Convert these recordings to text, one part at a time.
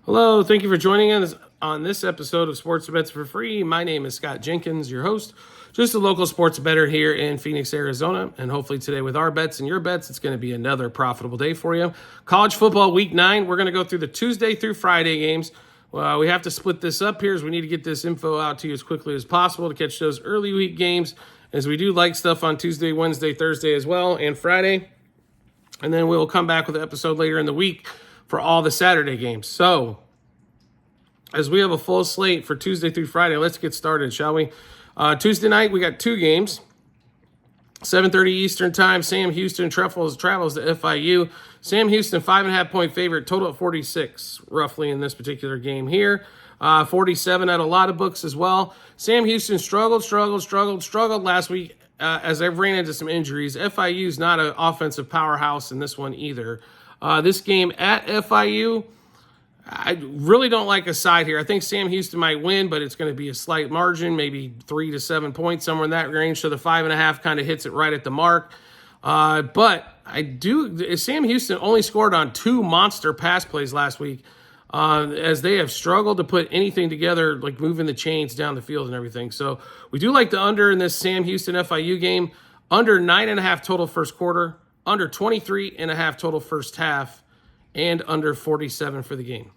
Hello, thank you for joining us on this episode of Sports Bets for Free. My name is Scott Jenkins, your host, just a local sports bettor here in Phoenix, Arizona. And hopefully today with our bets and your bets, it's going to be another profitable day for you. College football week 9, we're going to go through the Tuesday through Friday games. We have to split this up here as we need to get this info out to you as quickly as possible to catch those early week games, as we do like stuff on Tuesday, Wednesday, Thursday as well, and Friday. And then we'll come back with an episode later in the week for all the Saturday games. So, as we have a full slate for Tuesday through Friday, let's get started, shall we? Tuesday night, we got 2 games. 7:30 Eastern time, Sam Houston travels to FIU. Sam Houston, 5.5-point favorite, total at 46, roughly, in this particular game here. 47 at a lot of books as well. Sam Houston struggled last week as they ran into some injuries. FIU's not an offensive powerhouse in this one either. This game at FIU, I really don't like a side here. I think Sam Houston might win, but it's going to be a slight margin, maybe 3 to 7 points, somewhere in that range. So the 5.5 kind of hits it right at the mark. But Sam Houston only scored on 2 monster pass plays last week, as they have struggled to put anything together, like moving the chains down the field and everything. So we do like the under in this Sam Houston FIU game. Under 9.5 total first quarter, under 23.5 total first half, and under 47 for the game.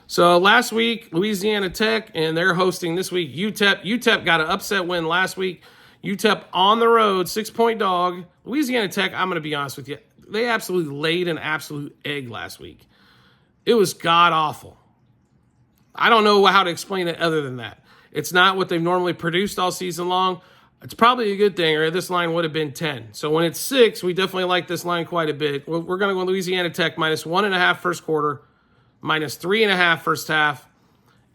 So last week, Louisiana Tech, and they're hosting this week UTEP. UTEP got an upset win last week. UTEP on the road, 6-point dog. Louisiana Tech, I'm going to be honest with you, they absolutely laid an absolute egg last week. It was god-awful. I don't know how to explain it other than that. It's not what they've normally produced all season long. It's probably a good thing, or this line would have been 10. So when it's 6, we definitely like this line quite a bit. We're going to go Louisiana Tech minus 1.5 first quarter, minus 3.5 first half,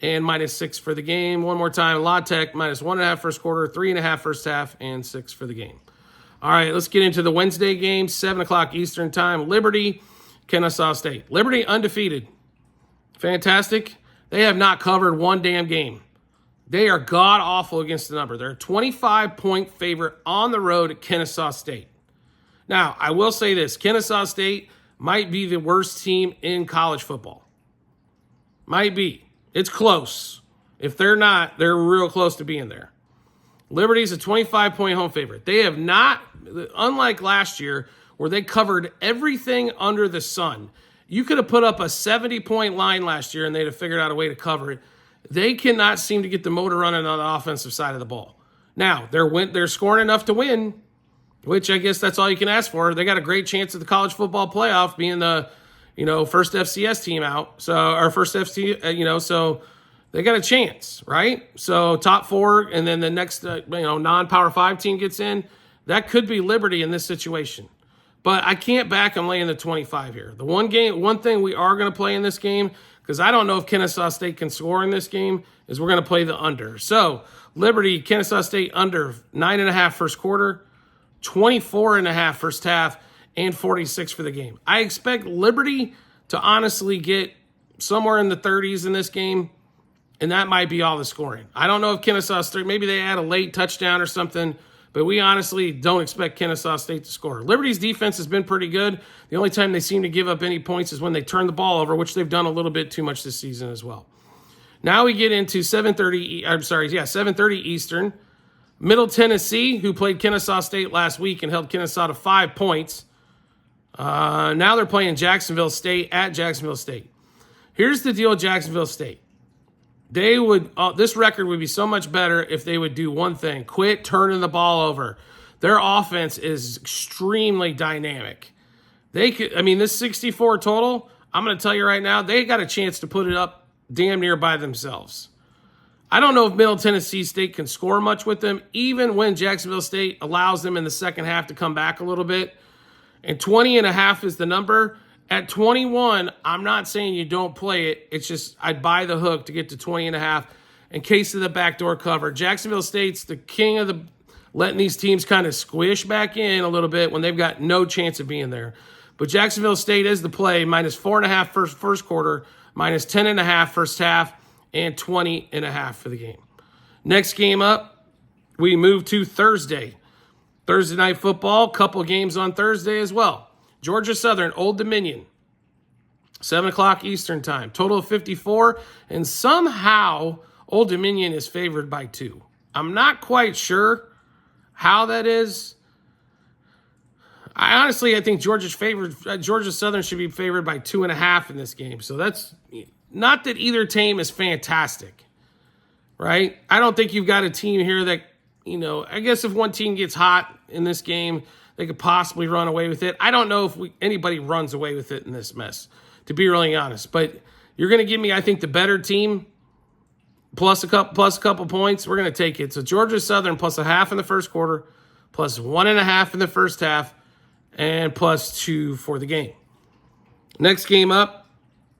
and minus 6 for the game. One more time, La Tech minus 1.5 first quarter, 3.5 first half, and 6 for the game. All right, let's get into the Wednesday game, 7 o'clock Eastern time. Liberty, Kennesaw State. Liberty undefeated. Fantastic. They have not covered one damn game. They are god-awful against the number. They're a 25-point favorite on the road at Kennesaw State. Now, I will say this. Kennesaw State might be the worst team in college football. Might be. It's close. If they're not, they're real close to being there. Liberty's a 25-point home favorite. They have not, unlike last year, where they covered everything under the sun. You could have put up a 70-point line last year and they'd have figured out a way to cover it. They cannot seem to get the motor running on the offensive side of the ball. Now, they're scoring enough to win, which I guess that's all you can ask for. They got a great chance at the college football playoff, being the, first FCS team out. So our first FC, so they got a chance, right? So top 4, and then the next, non-Power 5 team gets in. That could be Liberty in this situation. But I can't back them laying the 25 here. The one thing we are going to play in this game, because I don't know if Kennesaw State can score in this game, is we're going to play the under. So Liberty, Kennesaw State under 9.5 first quarter, 24.5 first half, and 46 for the game. I expect Liberty to honestly get somewhere in the 30s in this game, and that might be all the scoring. I don't know if Kennesaw State, maybe they add a late touchdown or something, but we honestly don't expect Kennesaw State to score. Liberty's defense has been pretty good. The only time they seem to give up any points is when they turn the ball over, which they've done a little bit too much this season as well. Now we get into 7:30 Eastern. Middle Tennessee, who played Kennesaw State last week and held Kennesaw to 5 points. Now they're playing Jacksonville State at Jacksonville State. Here's the deal with Jacksonville State. This record would be so much better if they would do one thing: quit turning the ball over. Their offense is extremely dynamic. This 64 total, I'm going to tell you right now, they got a chance to put it up damn near by themselves. I don't know if Middle Tennessee State can score much with them, even when Jacksonville State allows them in the second half to come back a little bit. And 20.5 is the number. At 21, I'm not saying you don't play it. It's just I'd buy the hook to get to 20.5 in case of the backdoor cover. Jacksonville State's the king of letting these teams kind of squish back in a little bit when they've got no chance of being there. But Jacksonville State is the play, minus 4.5 first quarter, minus 10.5 first half, and 20.5 for the game. Next game up, we move to Thursday. Thursday night football, couple games on Thursday as well. Georgia Southern, Old Dominion. 7 o'clock Eastern time. Total of 54, and somehow Old Dominion is favored by 2. I'm not quite sure how that is. I think Georgia Southern should be favored by 2.5 in this game. So that's not that either team is fantastic, right? I don't think you've got a team here that, I guess if one team gets hot in this game, they could possibly run away with it. I don't know if anybody runs away with it in this mess, to be really honest. But you're going to give me, I think, the better team plus a couple points. We're going to take it. So Georgia Southern plus 0.5 in the first quarter, plus 1.5 in the first half, and plus 2 for the game. Next game up,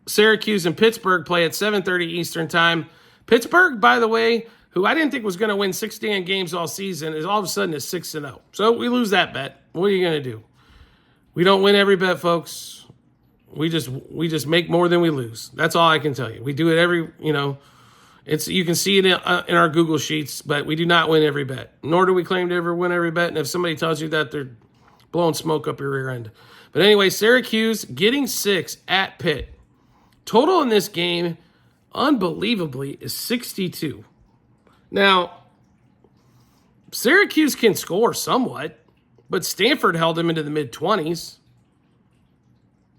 Syracuse and Pittsburgh play at 7:30 Eastern time. Pittsburgh, by the way, who I didn't think was going to win 6 damn games all season, is all of a sudden 6-0. So we lose that bet. What are you going to do? We don't win every bet, folks. We just make more than we lose. That's all I can tell you. We do it every, you can see it in our Google Sheets, but we do not win every bet. Nor do we claim to ever win every bet. And if somebody tells you that, they're blowing smoke up your rear end. But anyway, Syracuse getting 6 at Pitt. Total in this game, unbelievably, is 62. Now, Syracuse can score somewhat, but Stanford held them into the mid-20s.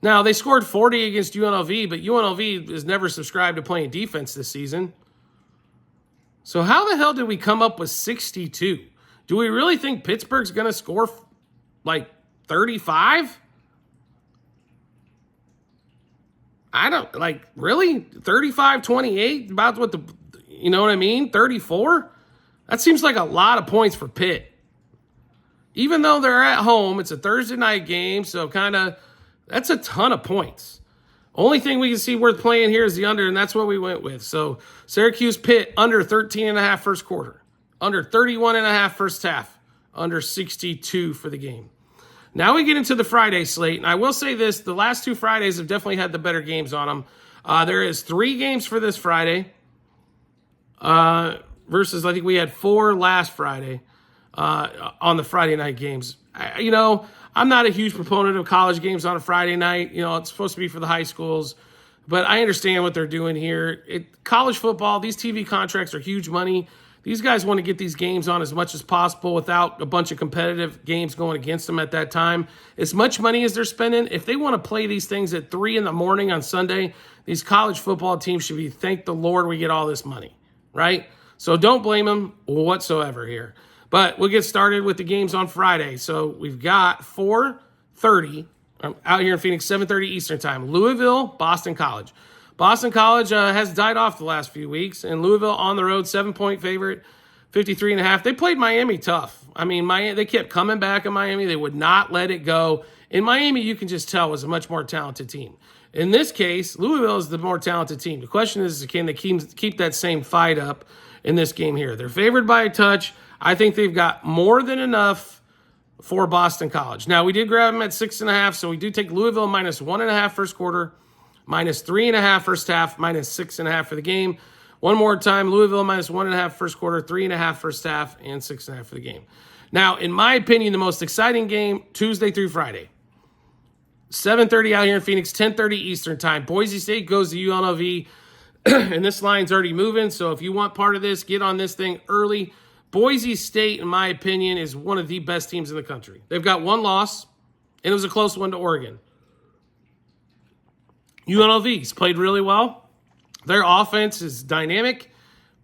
Now, they scored 40 against UNLV, but UNLV has never subscribed to playing defense this season. So how the hell did we come up with 62? Do we really think Pittsburgh's going to score like 35? I don't, really? 35-28? About what you know what I mean? 34? That seems like a lot of points for Pitt. Even though they're at home, it's a Thursday night game, so that's a ton of points. Only thing we can see worth playing here is the under, and that's what we went with. So Syracuse Pitt under 13.5 first quarter, under 31.5 first half, under 62 for the game. Now we get into the Friday slate, and I will say this, the last 2 Fridays have definitely had the better games on them. There is 3 games for this Friday versus I think we had 4 last Friday on the Friday night games. I'm not a huge proponent of college games on a Friday night. It's supposed to be for the high schools, but I understand what they're doing here. College football, these TV contracts are huge money. These guys want to get these games on as much as possible without a bunch of competitive games going against them at that time. As much money as they're spending, if they want to play these things at 3 a.m. on Sunday, these college football teams should be, thank the Lord we get all this money, right? So don't blame them whatsoever here. But we'll get started with the games on Friday. So we've got 4:30 out here in Phoenix, 7:30 Eastern time. Louisville, Boston College. Boston College has died off the last few weeks, and Louisville on the road, 7-point favorite, 53.5. They played Miami tough. I mean, they kept coming back in Miami. They would not let it go. In Miami, you can just tell was a much more talented team. In this case, Louisville is the more talented team. The question is, can they keep that same fight up in this game here? They're favored by a touch. I think they've got more than enough for Boston College. Now, we did grab them at 6.5, so we do take Louisville minus 1.5 first quarter, minus 3.5 first half, minus 6.5 for the game. One more time, Louisville minus 1.5 first quarter, 3.5 first half, and 6.5 for the game. Now, in my opinion, the most exciting game, Tuesday through Friday. 7:30 out here in Phoenix, 10:30 Eastern time. Boise State goes to UNLV, and this line's already moving, so if you want part of this, get on this thing early. Boise State, in my opinion, is one of the best teams in the country. They've got 1 loss, and it was a close one to Oregon. UNLV's played really well. Their offense is dynamic.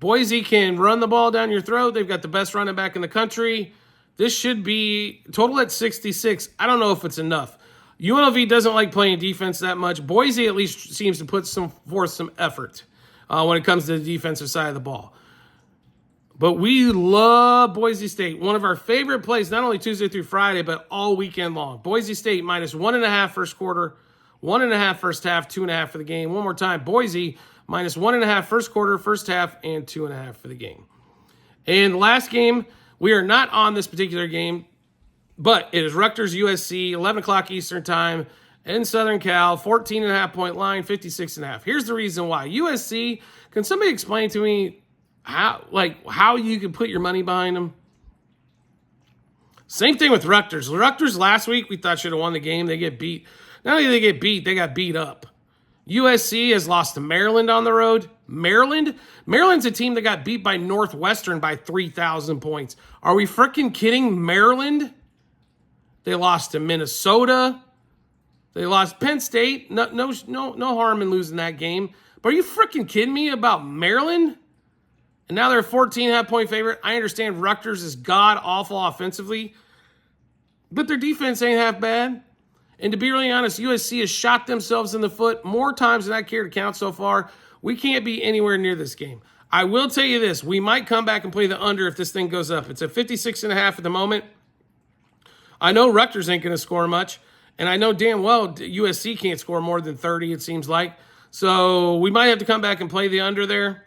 Boise can run the ball down your throat. They've got the best running back in the country. This should be total at 66. I don't know if it's enough. UNLV doesn't like playing defense that much. Boise at least seems to put forth some effort when it comes to the defensive side of the ball. But we love Boise State. One of our favorite plays, not only Tuesday through Friday, but all weekend long. Boise State minus 1.5 first quarter, 1.5 first half, 2.5 for the game. One more time, Boise minus 1.5 first quarter, first half, and 2.5 for the game. And the last game, we are not on this particular game, but it is Rutgers USC, 11 o'clock Eastern time in Southern Cal, 14.5 point line, 56.5. Here's the reason why. USC, can somebody explain to me how you can put your money behind them? Same thing with Rutgers. Rutgers last week we thought should have won the game. They get beat. Not only did they get beat, they got beat up. USC has lost to Maryland on the road. Maryland's a team that got beat by Northwestern by 3,000 points. Are we freaking kidding? Maryland? They lost to Minnesota. They lost Penn State. No harm in losing that game. But are you freaking kidding me about Maryland? And now they're a 14.5-point favorite. I understand Rutgers is god-awful offensively, but their defense ain't half bad. And to be really honest, USC has shot themselves in the foot more times than I care to count so far. We can't be anywhere near this game. I will tell you this. We might come back and play the under if this thing goes up. It's at 56.5 at the moment. I know Rutgers ain't going to score much, and I know damn well USC can't score more than 30, it seems like. So we might have to come back and play the under there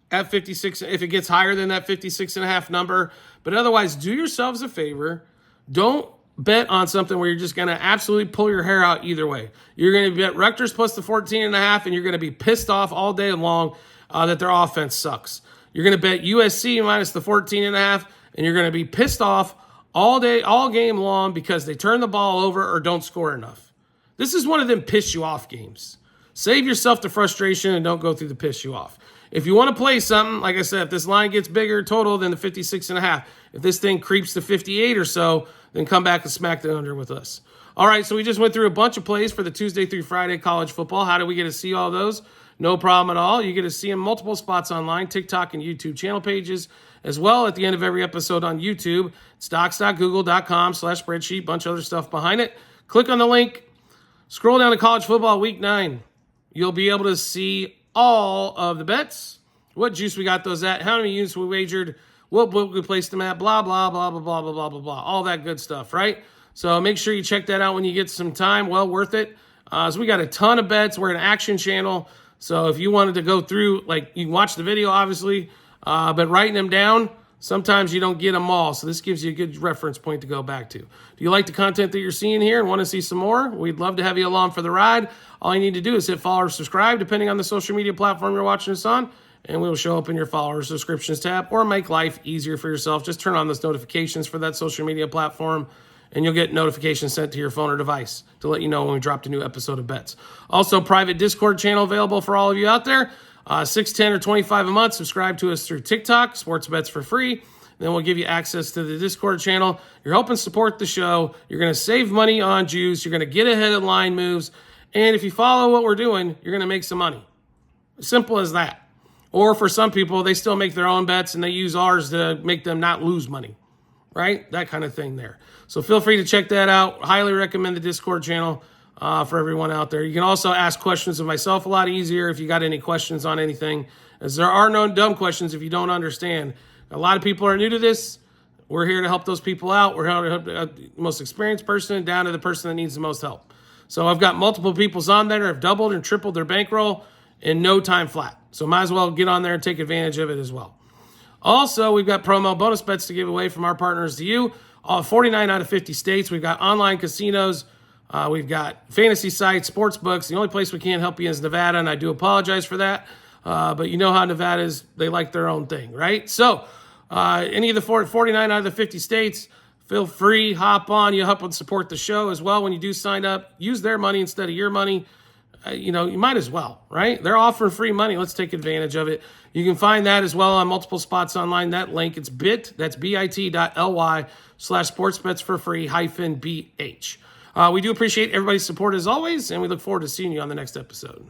at 56 if it gets higher than that 56.5 number. But otherwise, do yourselves a favor. Don't bet on something where you're just going to absolutely pull your hair out either way. You're going to bet Rutgers plus the 14.5, and you're going to be pissed off all day long that their offense sucks. You're going to bet USC minus the 14.5, and you're going to be pissed off all day, all game long because they turn the ball over or don't score enough. This is one of them piss you off games. Save yourself the frustration and don't go through the piss you off. If you want to play something, like I said, if this line gets bigger total than the 56.5, if this thing creeps to 58 or so, then come back and smack the under with us. All right, so we just went through a bunch of plays for the Tuesday through Friday college football. How do we get to see all those? No problem at all. You get to see them multiple spots online, TikTok and YouTube channel pages, as well at the end of every episode on YouTube. It's docs.google.com/spreadsheet, bunch of other stuff behind it. Click on the link, scroll down to college football week 9. You'll be able to see all of the bets, what juice we got those at, how many units we wagered, what book we placed them at, blah, blah, blah, blah, blah, blah, blah, blah, blah, all that good stuff, right? So make sure you check that out when you get some time. Well worth it. So we got a ton of bets. We're an action channel. So if you wanted to go through, like, you can watch the video, obviously, but writing them down, sometimes you don't get them all. So this gives you a good reference point to go back to. Do you like the content that you're seeing here and want to see some more? We'd love to have you along for the ride. All you need to do is hit follow or subscribe, depending on the social media platform you're watching us on, and we'll show up in your follower subscriptions tab, or make life easier for yourself. Just turn on those notifications for that social media platform, and you'll get notifications sent to your phone or device to let you know when we dropped a new episode of Bets. Also, private Discord channel available for all of you out there. $6, $10, or $25 a month. Subscribe to us through TikTok, Sports Bets for free. Then we'll give you access to the Discord channel. You're helping support the show. You're going to save money on juice. You're going to get ahead of line moves. And if you follow what we're doing, you're going to make some money. Simple as that. Or for some people, they still make their own bets and they use ours to make them not lose money. Right? That kind of thing there. So feel free to check that out. Highly recommend the Discord channel for everyone out there. You can also ask questions of myself a lot easier if you got any questions on anything, as there are no dumb questions if you don't understand. A lot of people are new to this. We're here to help those people out. We're here to help the most experienced person down to the person that needs the most help. So I've got multiple peoples on there that have doubled and tripled their bankroll in no time flat. So might as well get on there and take advantage of it as well. Also, we've got promo bonus bets to give away from our partners to you. 49 out of 50 states. We've got online casinos. We've got fantasy sites, sports books. The only place we can't help you is Nevada, and I do apologize for that. But you know how Nevada is. They like their own thing, right? So any of the 49 out of the 50 states, feel free, hop on. You help and support the show as well. When you do sign up, use their money instead of your money. You might as well, right? They're offering free money. Let's take advantage of it. You can find that as well on multiple spots online. That link, it's that's bit.ly/sportsbetsforfree-BH. We do appreciate everybody's support as always, and we look forward to seeing you on the next episode.